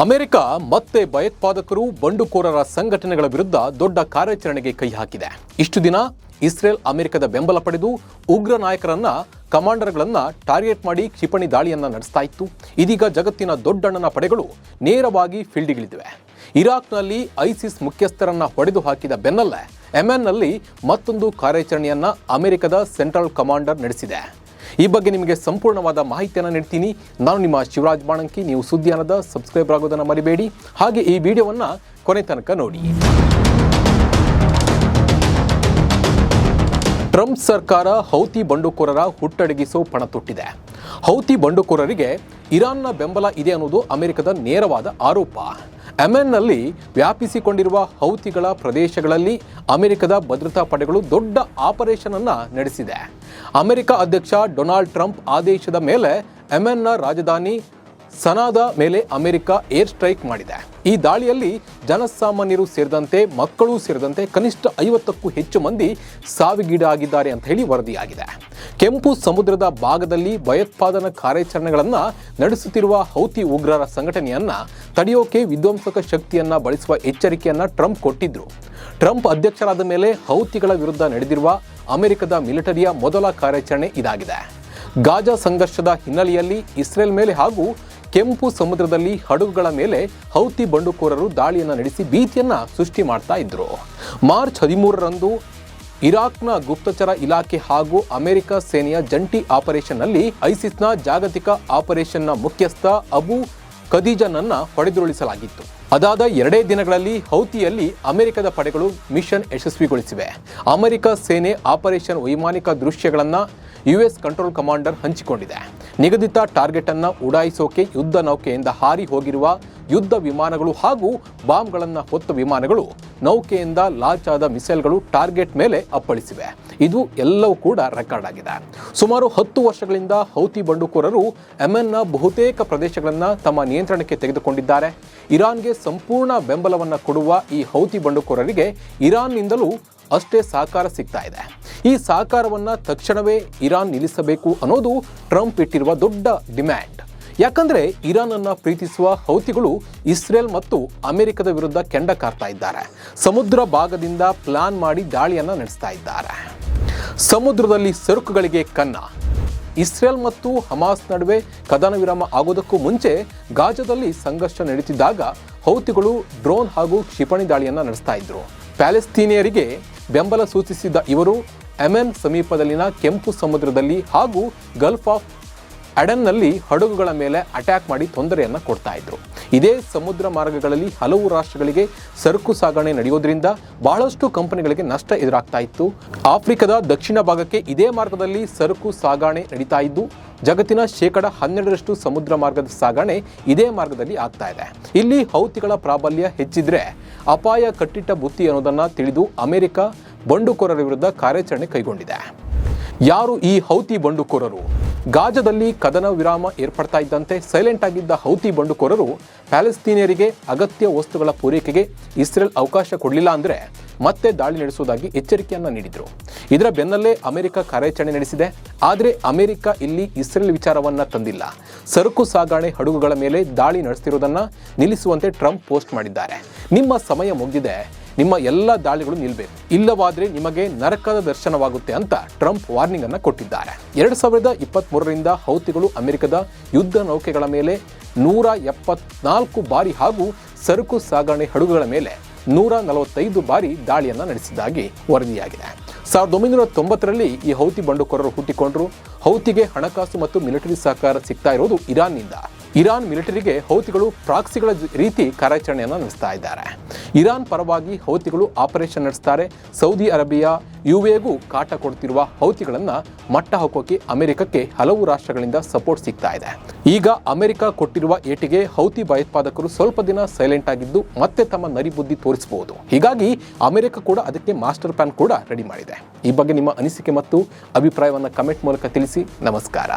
America ಮತ್ತೆ ಭಯೋತ್ಪಾದಕರು ಬಂಡುಕೋರರ ಸಂಘಟನೆಗಳ ವಿರುದ್ಧ ದೊಡ್ಡ ಕಾರ್ಯಾಚರಣೆಗೆ ಕೈ ಹಾಕಿದೆ. ಇಷ್ಟು ದಿನ ಇಸ್ರೇಲ್ ಅಮೆರಿಕದ ಬೆಂಬಲ ಪಡೆದು ಉಗ್ರ ನಾಯಕರನ್ನ ಕಮಾಂಡರ್ಗಳನ್ನ ಟಾರ್ಗೆಟ್ ಮಾಡಿ ಕ್ಷಿಪಣಿ ದಾಳಿಯನ್ನ ನಡೆಸ್ತಾ ಇತ್ತು. ಇದೀಗ ಜಗತ್ತಿನ ದೊಡ್ಡಣ್ಣನ ಪಡೆಗಳು ನೇರವಾಗಿ ಫೀಲ್ಡ್ಗಿಳಿದಿವೆ. ಇರಾಕ್ನಲ್ಲಿ ಐಸಿಸ್ ಮುಖ್ಯಸ್ಥರನ್ನ ಹೊಡೆದು ಹಾಕಿದ ಬೆನ್ನಲ್ಲೇ ಯೆಮೆನ್ನಲ್ಲಿ ಮತ್ತೊಂದು ಕಾರ್ಯಾಚರಣೆಯನ್ನ ಅಮೆರಿಕದ ಸೆಂಟ್ರಲ್ ಕಮಾಂಡರ್ ನಡೆಸಿದೆ. ಈ ಬಗ್ಗೆ ನಿಮಗೆ ಸಂಪೂರ್ಣವಾದ ಮಾಹಿತಿಯನ್ನು ನೀಡ್ತೀನಿ. ನಾನು ನಿಮ್ಮ ಶಿವರಾಜ್ ಬಾಣಂಕಿ. ನೀವು ಸುದ್ದಿಯಾನದ ಸಬ್ಸ್ಕ್ರೈಬ್ ಆಗೋದನ್ನು ಮರಿಬೇಡಿ. ಹಾಗೆ ಈ ವಿಡಿಯೋವನ್ನು ಕೊನೆ ತನಕ ನೋಡಿ. ಟ್ರಂಪ್ ಸರ್ಕಾರ ಹೌತಿ ಬಂಡುಕೋರರ ಹುಟ್ಟಡಗಿಸೋ ಪಣ ತೊಟ್ಟಿದೆ. ಹೌತಿ ಬಂಡುಕೋರರಿಗೆ ಇರಾನ್ನ ಬೆಂಬಲ ಇದೆ ಅನ್ನೋದು ಅಮೆರಿಕದ ನೇರವಾದ ಆರೋಪ. ಯೆಮೆನ್ನಲ್ಲಿ ವ್ಯಾಪಿಸಿಕೊಂಡಿರುವ ಹೌತಿಗಳ ಪ್ರದೇಶಗಳಲ್ಲಿ ಅಮೆರಿಕದ ಭದ್ರತಾ ಪಡೆಗಳು ದೊಡ್ಡ ಆಪರೇಷನ್ ಅನ್ನು ನಡೆಸಿದೆ. ಅಮೆರಿಕ ಅಧ್ಯಕ್ಷ ಡೊನಾಲ್ಡ್ ಟ್ರಂಪ್ ಆದೇಶದ ಮೇಲೆ ಯೆಮೆನ್ನ ರಾಜಧಾನಿ ಸನಾದ ಮೇಲೆ ಅಮೆರಿಕ ಏರ್ ಸ್ಟ್ರೈಕ್ ಮಾಡಿದೆ. ಈ ದಾಳಿಯಲ್ಲಿ ಜನಸಾಮಾನ್ಯರು ಸೇರಿದಂತೆ ಮಕ್ಕಳು ಸೇರಿದಂತೆ ಕನಿಷ್ಠ 50ಕ್ಕೂ ಹೆಚ್ಚು ಮಂದಿ ಸಾವಿಗೀಡಾಗಿದ್ದಾರೆ ಅಂತ ಹೇಳಿ ವರದಿಯಾಗಿದೆ. ಕೆಂಪು ಸಮುದ್ರದ ಭಾಗದಲ್ಲಿ ಭಯೋತ್ಪಾದನಾ ಕಾರ್ಯಾಚರಣೆಗಳನ್ನು ನಡೆಸುತ್ತಿರುವ ಹೌತಿ ಉಗ್ರರ ಸಂಘಟನೆಯನ್ನ ತಡೆಯೋಕೆ ವಿಧ್ವಂಸಕ ಶಕ್ತಿಯನ್ನ ಬಳಸುವ ಎಚ್ಚರಿಕೆಯನ್ನ ಟ್ರಂಪ್ ಕೊಟ್ಟಿದ್ರು. ಟ್ರಂಪ್ ಅಧ್ಯಕ್ಷರಾದ ಮೇಲೆ ಹೌತಿಗಳ ವಿರುದ್ಧ ನಡೆದಿರುವ ಅಮೆರಿಕದ ಮಿಲಿಟರಿಯ ಮೊದಲ ಕಾರ್ಯಾಚರಣೆ ಇದಾಗಿದೆ. ಗಾಜಾ ಸಂಘರ್ಷದ ಹಿನ್ನೆಲೆಯಲ್ಲಿ ಇಸ್ರೇಲ್ ಮೇಲೆ ಹಾಗೂ ಕೆಂಪು ಸಮುದ್ರದಲ್ಲಿ ಹಡಗುಗಳ ಮೇಲೆ ಹೌತಿ ಬಂಡುಕೋರರು ದಾಳಿಯನ್ನು ನಡೆಸಿ ಭೀತಿಯನ್ನ ಸೃಷ್ಟಿ ಮಾಡ್ತಾ ಇದ್ರು. ಮಾರ್ಚ್ 13ರಂದು ಇರಾಕ್ನ ಗುಪ್ತಚರ ಇಲಾಖೆ ಹಾಗೂ ಅಮೆರಿಕ ಸೇನೆಯ ಜಂಟಿ ಆಪರೇಷನ್ನಲ್ಲಿ ಐಸಿಸ್ನ ಜಾಗತಿಕ ಆಪರೇಷನ್ನ ಮುಖ್ಯಸ್ಥ ಅಬು ಖದೀಜನನ್ನ ಹೊಡೆದುರುಳಿಸಲಾಗಿತ್ತು. ಅದಾದ 2 ದಿನಗಳಲ್ಲಿ ಹೌತಿಯಲ್ಲಿ ಅಮೆರಿಕದ ಪಡೆಗಳು ಮಿಷನ್ ಯಶಸ್ವಿಗೊಳಿಸಿವೆ. ಅಮೆರಿಕ ಸೇನೆ ಆಪರೇಷನ್ ವೈಮಾನಿಕ ದೃಶ್ಯಗಳನ್ನು ಯುಎಸ್ ಕಂಟ್ರೋಲ್ ಕಮಾಂಡರ್ ಹಂಚಿಕೊಂಡಿದೆ. ನಿಗದಿತ ಟಾರ್ಗೆಟ್ ಅನ್ನು ಉಡಾಯಿಸೋಕೆ ಯುದ್ಧ ನೌಕೆಯಿಂದ ಹಾರಿ ಹೋಗಿರುವ ಯುದ್ಧ ವಿಮಾನಗಳು ಹಾಗೂ ಬಾಂಬ್ಗಳನ್ನು ಹೊತ್ತ ವಿಮಾನಗಳು, ನೌಕೆಯಿಂದ ಲಾಂಚ್ ಆದ ಮಿಸೈಲ್ಗಳು ಟಾರ್ಗೆಟ್ ಮೇಲೆ ಅಪ್ಪಳಿಸಿವೆ. ಇದು ಎಲ್ಲವೂ ಕೂಡ ರೆಕಾರ್ಡ್ ಆಗಿದೆ. ಸುಮಾರು 10 ವರ್ಷಗಳಿಂದ ಹೌತಿ ಬಂಡುಕೋರರು ಯೆಮೆನ್ನ ಬಹುತೇಕ ಪ್ರದೇಶಗಳನ್ನು ತಮ್ಮ ನಿಯಂತ್ರಣಕ್ಕೆ ತೆಗೆದುಕೊಂಡಿದ್ದಾರೆ. ಇರಾನ್ಗೆ ಸಂಪೂರ್ಣ ಬೆಂಬಲವನ್ನು ಕೊಡುವ ಈ ಹೌತಿ ಬಂಡುಕೋರರಿಗೆ ಇರಾನ್ನಿಂದಲೂ ಅಷ್ಟೇ ಸಹಕಾರ ಸಿಗ್ತಾ ಇದೆ. ಈ ಸಹಕಾರವನ್ನು ತಕ್ಷಣವೇ ಇರಾನ್ ನಿಲ್ಲಿಸಬೇಕು ಅನ್ನೋದು ಟ್ರಂಪ್ ಇಟ್ಟಿರುವ ದೊಡ್ಡ ಡಿಮ್ಯಾಂಡ್. ಯಾಕಂದ್ರೆ ಇರಾನ್ ಅನ್ನ ಪ್ರೀತಿಸುವ ಹೌತಿಗಳು ಇಸ್ರೇಲ್ ಮತ್ತು ಅಮೆರಿಕದ ವಿರುದ್ಧ ಕೆಂಡ ಕಾರ್ತಾ ಇದ್ದಾರೆ. ಸಮುದ್ರ ಭಾಗದಿಂದ ಪ್ಲಾನ್ ಮಾಡಿ ದಾಳಿಯನ್ನ ನಡೆಸ್ತಾ ಇದ್ದಾರೆ. ಸಮುದ್ರದಲ್ಲಿ ಸರಕುಗಳಿಗೆ ಕನ್ನ. ಇಸ್ರೇಲ್ ಮತ್ತು ಹಮಾಸ್ ನಡುವೆ ಕದನ ವಿರಾಮ ಆಗೋದಕ್ಕೂ ಮುಂಚೆ ಗಾಜಾದಲ್ಲಿ ಸಂಘರ್ಷ ನಡೀತಿದ್ದಾಗ ಹೌತಿಗಳು ಡ್ರೋನ್ ಹಾಗೂ ಕ್ಷಿಪಣಿ ದಾಳಿಯನ್ನ ನಡೆಸ್ತಾ ಇದ್ರು. ಪ್ಯಾಲೆಸ್ತೀನಿಯರಿಗೆ ಬೆಂಬಲ ಸೂಚಿಸಿದ್ದ ಇವರು ಯೆಮೆನ್ ಸಮೀಪದಲ್ಲಿನ ಕೆಂಪು ಸಮುದ್ರದಲ್ಲಿ ಹಾಗೂ ಗಲ್ಫ್ ಆಫ್ ಅಡನ್ನಲ್ಲಿ ಹಡಗುಗಳ ಮೇಲೆ ಅಟ್ಯಾಕ್ ಮಾಡಿ ತೊಂದರೆಯನ್ನು ಕೊಡ್ತಾ ಇದ್ರು. ಇದೇ ಸಮುದ್ರ ಮಾರ್ಗಗಳಲ್ಲಿ ಹಲವು ರಾಷ್ಟ್ರಗಳಿಗೆ ಸರಕು ಸಾಗಣೆ ನಡೆಯೋದ್ರಿಂದ ಬಹಳಷ್ಟು ಕಂಪನಿಗಳಿಗೆ ನಷ್ಟ ಎದುರಾಗ್ತಾ ಇತ್ತು. ಆಫ್ರಿಕಾದ ದಕ್ಷಿಣ ಭಾಗಕ್ಕೆ ಇದೇ ಮಾರ್ಗದಲ್ಲಿ ಸರಕು ಸಾಗಣೆ ನಡೀತಾ ಇದ್ದು ಜಗತ್ತಿನ 12% ಸಮುದ್ರ ಮಾರ್ಗದ ಸಾಗಣೆ ಇದೇ ಮಾರ್ಗದಲ್ಲಿ ಆಗ್ತಾ ಇದೆ. ಇಲ್ಲಿ ಹೌತಿಗಳ ಪ್ರಾಬಲ್ಯ ಹೆಚ್ಚಿದ್ರೆ ಅಪಾಯ ಕಟ್ಟಿಟ್ಟ ಬುತ್ತಿ ಅನ್ನೋದನ್ನ ತಿಳಿದು ಅಮೆರಿಕ ಬಂಡುಕೋರರ ವಿರುದ್ಧ ಕಾರ್ಯಾಚರಣೆ ಕೈಗೊಂಡಿದೆ. ಯಾರು ಈ ಹೌತಿ ಬಂಡುಕೋರರು? ಗಾಜಾದಲ್ಲಿ ಕದನ ವಿರಾಮ ಏರ್ಪಡ್ತಾ ಇದ್ದಂತೆ ಸೈಲೆಂಟ್ ಆಗಿದ್ದ ಹೌತಿ ಬಂಡುಕೋರರು ಪ್ಯಾಲೆಸ್ತೀನಿಯರಿಗೆ ಅಗತ್ಯ ವಸ್ತುಗಳ ಪೂರೈಕೆಗೆ ಇಸ್ರೇಲ್ ಅವಕಾಶ ಕೊಡಲಿಲ್ಲ ಅಂದರೆ ಮತ್ತೆ ದಾಳಿ ನಡೆಸುವುದಾಗಿ ಎಚ್ಚರಿಕೆಯನ್ನು ನೀಡಿದರು. ಇದರ ಬೆನ್ನಲ್ಲೇ ಅಮೆರಿಕ ಕಾರ್ಯಾಚರಣೆ ನಡೆಸಿದೆ. ಆದರೆ ಅಮೆರಿಕ ಇಲ್ಲಿ ಇಸ್ರೇಲ್ ವಿಚಾರವನ್ನ ತಂದಿಲ್ಲ. ಸರಕು ಸಾಗಣೆ ಹಡಗುಗಳ ಮೇಲೆ ದಾಳಿ ನಡೆಸ್ತಿರೋದನ್ನ ನಿಲ್ಲಿಸುವಂತೆ ಟ್ರಂಪ್ ಪೋಸ್ಟ್ ಮಾಡಿದ್ದಾರೆ. ನಿಮ್ಮ ಸಮಯ ಮುಗಿದಿದೆ, ನಿಮ್ಮ ಎಲ್ಲ ದಾಳಿಗಳು ನಿಲ್ಲಬೇಕು, ಇಲ್ಲವಾದರೆ ನಿಮಗೆ ನರಕದ ದರ್ಶನವಾಗುತ್ತೆ ಅಂತ ಟ್ರಂಪ್ ವಾರ್ನಿಂಗ್ ಅನ್ನು ಕೊಟ್ಟಿದ್ದಾರೆ. 2023ರಿಂದ ಹೌತಿಗಳು ಅಮೆರಿಕದ ಯುದ್ಧ ನೌಕೆಗಳ ಮೇಲೆ 174 ಬಾರಿ ಹಾಗೂ ಸರಕು ಸಾಗಣೆ ಹಡಗುಗಳ ಮೇಲೆ 145 ಬಾರಿ ದಾಳಿಯನ್ನು ನಡೆಸಿದ್ದಾಗಿ ವರದಿಯಾಗಿದೆ. 1990ರಲ್ಲಿ ಈ ಹೌತಿ ಬಂಡುಕೋರರು ಹುಟ್ಟಿಕೊಂಡರು. ಹೌತಿಗೆ ಹಣಕಾಸು ಮತ್ತು ಮಿಲಿಟರಿ ಸಹಕಾರ ಸಿಗ್ತಾ ಇರೋದು ಇರಾನ್ನಿಂದ. ಇರಾನ್ ಮಿಲಿಟರಿಗೆ ಹೌತಿಗಳು ಪ್ರಾಕ್ಸಿಗಳ ರೀತಿ ಕಾರ್ಯಾಚರಣೆಯನ್ನು ನಡೆಸ್ತಾ ಇದ್ದಾರೆ. ಇರಾನ್ ಪರವಾಗಿ ಹೌತಿಗಳು ಆಪರೇಷನ್ ನಡೆಸ್ತಾರೆ. ಸೌದಿ ಅರೇಬಿಯಾ, ಯುಎಗೂ ಕಾಟ ಕೊಡ್ತಿರುವ ಹೌತಿಗಳನ್ನು ಮಟ್ಟ ಹಾಕೋಕೆ ಅಮೆರಿಕಕ್ಕೆ ಹಲವು ರಾಷ್ಟ್ರಗಳಿಂದ ಸಪೋರ್ಟ್ ಸಿಗ್ತಾ ಇದೆ. ಈಗ ಅಮೆರಿಕ ಕೊಟ್ಟಿರುವ ಏಟಿಗೆ ಹೌತಿ ಭಯೋತ್ಪಾದಕರು ಸ್ವಲ್ಪ ದಿನ ಸೈಲೆಂಟ್ ಆಗಿದ್ದು ಮತ್ತೆ ತಮ್ಮ ನರಿಬುದ್ಧಿ ತೋರಿಸಬಹುದು. ಹೀಗಾಗಿ ಅಮೆರಿಕ ಕೂಡ ಅದಕ್ಕೆ ಮಾಸ್ಟರ್ ಪ್ಲಾನ್ ಕೂಡ ರೆಡಿ ಮಾಡಿದೆ. ಈ ಬಗ್ಗೆ ನಿಮ್ಮ ಅನಿಸಿಕೆ ಮತ್ತು ಅಭಿಪ್ರಾಯವನ್ನು ಕಮೆಂಟ್ ಮೂಲಕ ತಿಳಿಸಿ. ನಮಸ್ಕಾರ.